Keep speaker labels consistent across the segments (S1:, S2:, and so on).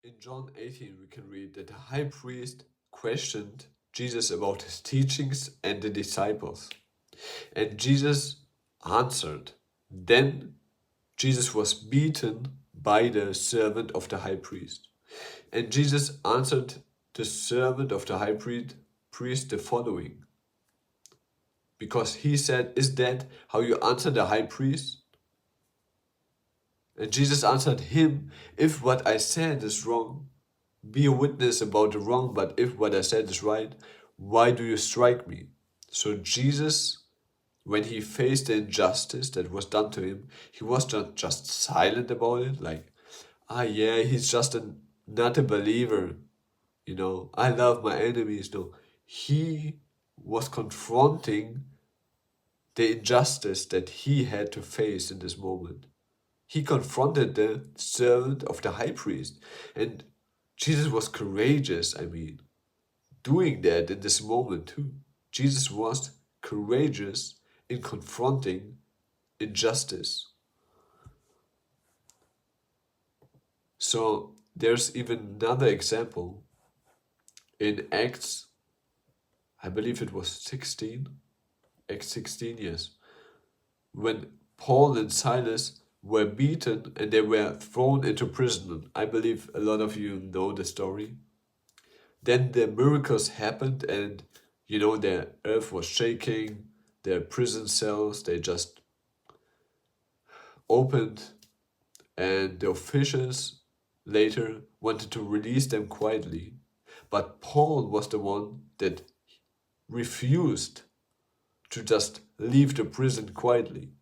S1: In John 18, we can read that the high priest questioned Jesus about his teachings and the disciples. And Jesus answered. Then Jesus was beaten by the servant of the high priest. And Jesus answered the servant of the high priest the following. Because he said, "Is that how you answer the high priest?" And Jesus answered him, "If what I said is wrong, be a witness about the wrong, but if what I said is right, why do you strike me?" So Jesus, when he faced the injustice that was done to him, he was not just silent about it, like, yeah, he's just not a believer, I love my enemies. No, he was confronting the injustice that he had to face in this moment. He confronted the servant of the high priest, and Jesus was courageous, doing that in this moment too. Jesus was courageous in confronting injustice. So there's even another example in Acts, I believe it was 16, Acts 16, yes, when Paul and Silas were beaten and they were thrown into prison. I believe a lot of you know the story. Then the miracles happened, and the earth was shaking, their prison cells, they just opened, and the officials later wanted to release them quietly. But Paul was the one that refused to just leave the prison quietly.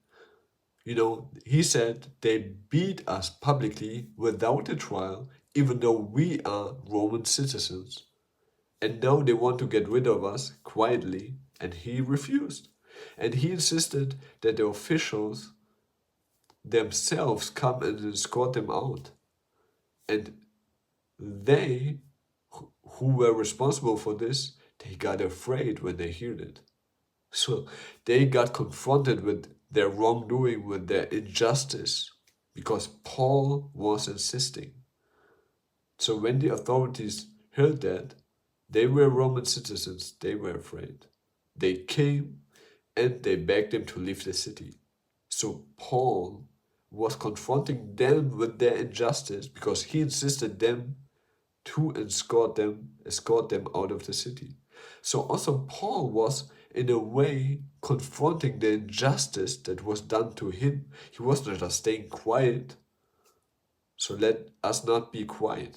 S1: He said they beat us publicly without a trial, even though we are Roman citizens. And now they want to get rid of us quietly, and he refused. And he insisted that the officials themselves come and escort them out. And they, who were responsible for this, they got afraid when they heard it. So they got confronted with their wrongdoing, with their injustice, because Paul was insisting. So when the authorities heard that, they were Roman citizens, they were afraid. They came and they begged them to leave the city. So Paul was confronting them with their injustice because he insisted them to escort them out of the city. So also Paul was in a way confronting the injustice that was done to him. He was not just staying quiet. So let us not be quiet.